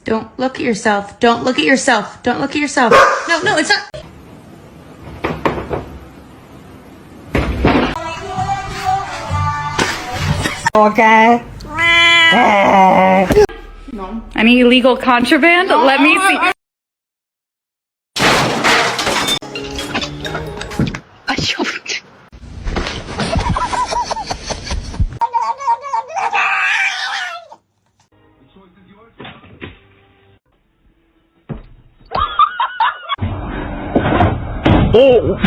Don't look at yourself. Don't look at yourself. Don't look at yourself. No, no, it's not. Okay. No. Any illegal contraband? No. Let me see. Oh.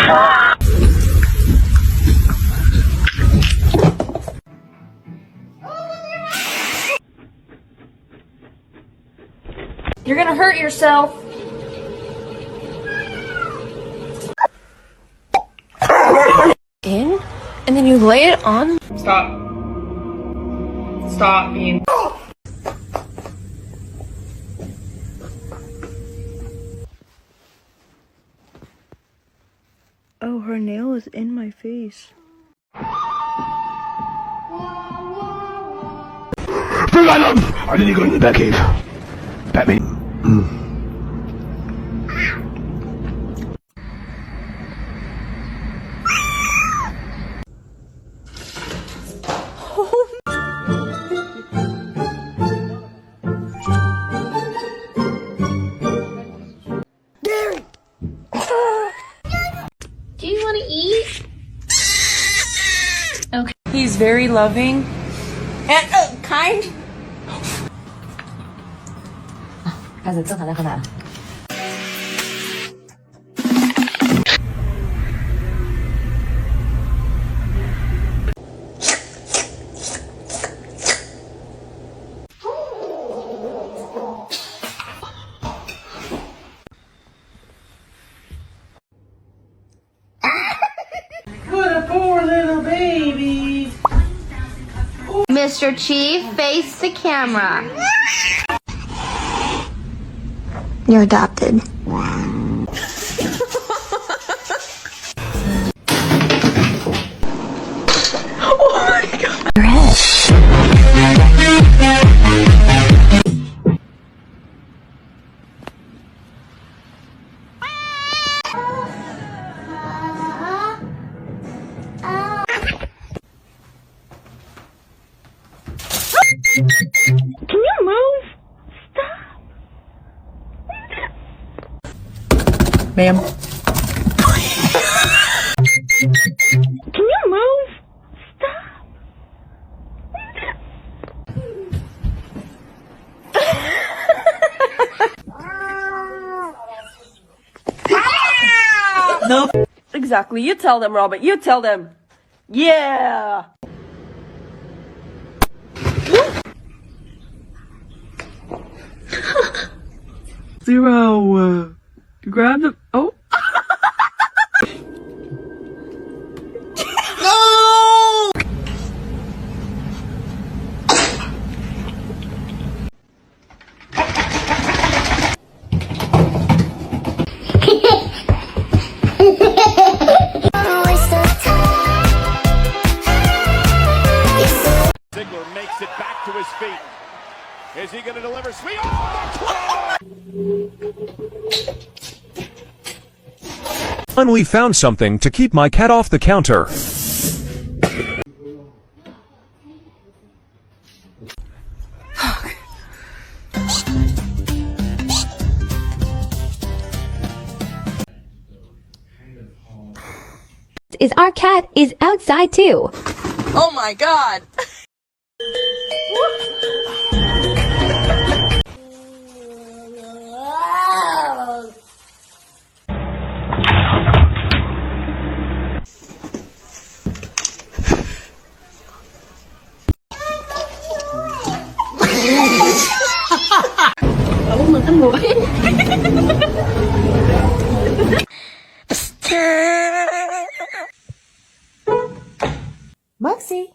You're gonna hurt yourself. In, and then you lay it on. Stop. Stop being. Oh, her nail is in my face. I didn't go in the back cave. Batman. Do you want to eat? Okay. He's very loving and kind. 开始正常再喝奶了。 What a poor little baby. Mr. Chief, face the camera. You're adopted. Oh my god. Your head. Can you move? Stop. Ma'am. Can you move? Stop. No. Exactly. You tell them, Robert. You tell them. Yeah. Zero. Grab the. Oh. Ziggler makes it back to his feet. Is he going to deliver sweet? Oh, Finally found something to keep my cat off the counter. Is our cat is outside too. Oh my god. Muxie.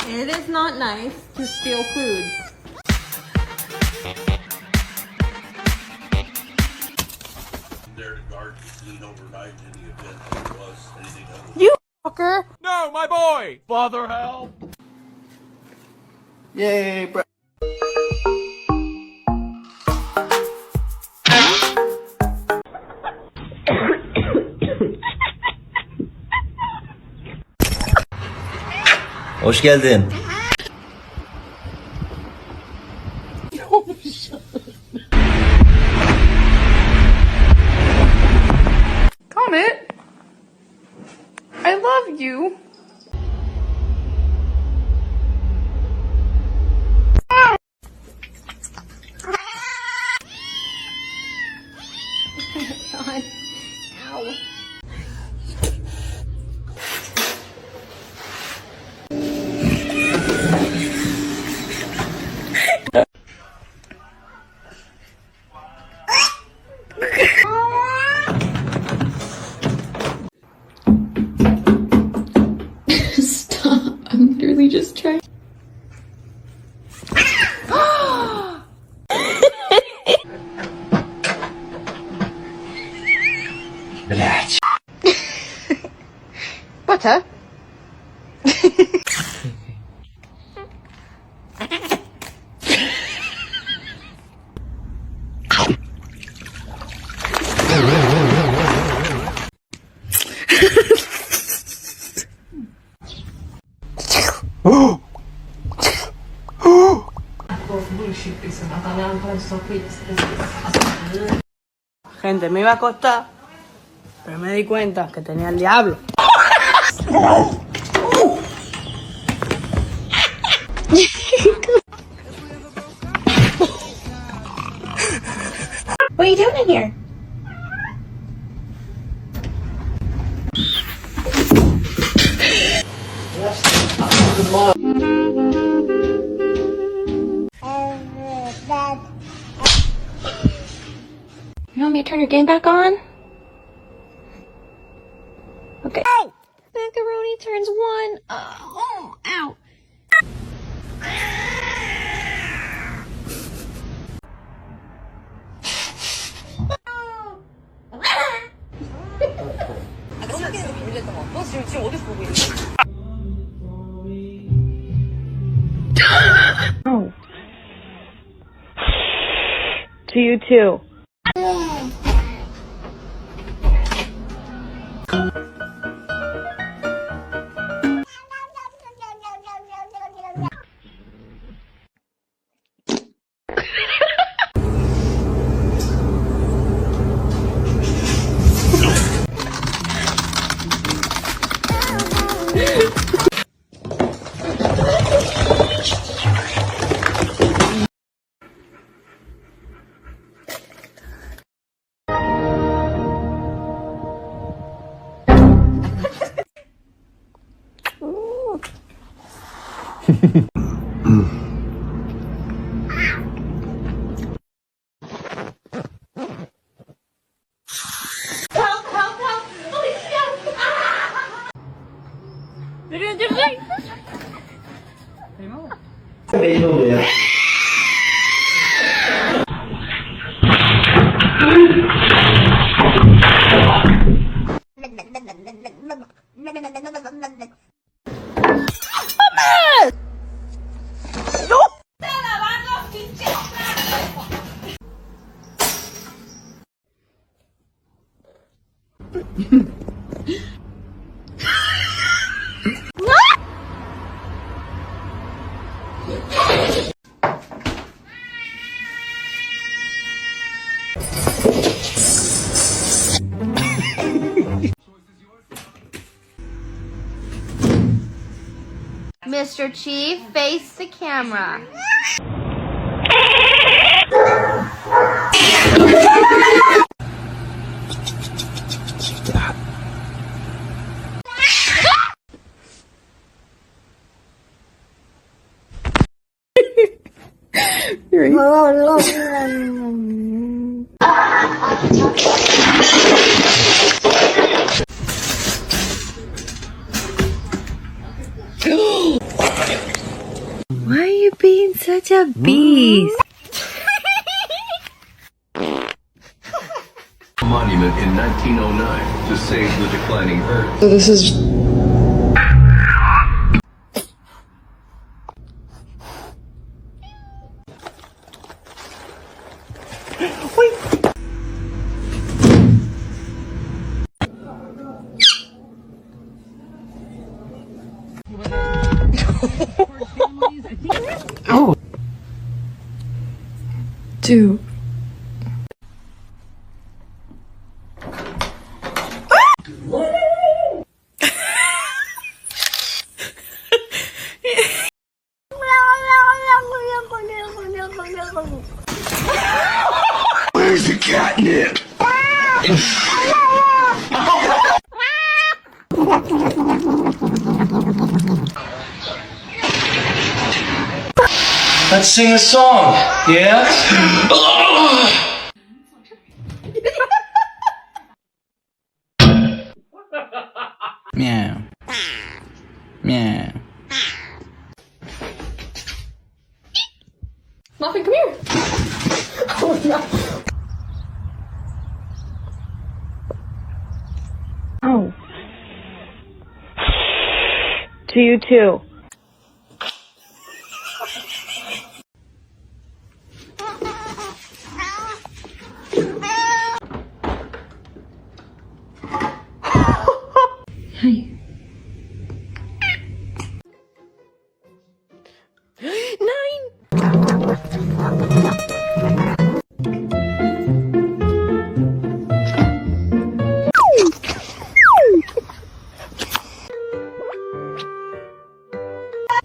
It is not nice to steal food. there to guard the scene overnight in the event there was anything other. You fucker! No, my boy! Father, help! Yay, bro. Hoş geldin. Comet, I love you. God. Ow. Stop. I'm literally just trying. Butter? Gente, me iba a acostar, pero me di cuenta que tenía el diablo. What are you doing in here? You want me to turn your game back on? Okay. Ow! Macaroni turns 1. Oh, ow. Oh. To you too. Belli oluyor. Mr. Chief, face the camera. Why are you being such a beast? Money monument in 1909 to save the declining Earth. So this is... Oh. Dude. Where's the catnip? Let's sing a song, yeah? Meow. Meow. Muffin, come here. Oh no. Oh. To you too. Hi. 9.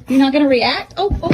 You're not gonna react? Oh, oh.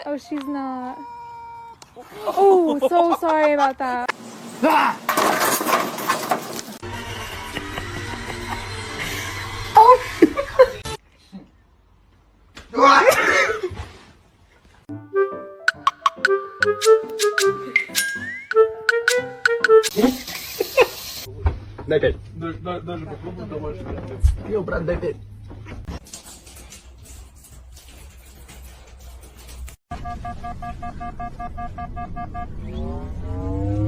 Oh, she's not. Oh, so sorry about that. Dajte. Jo, brat, dajte.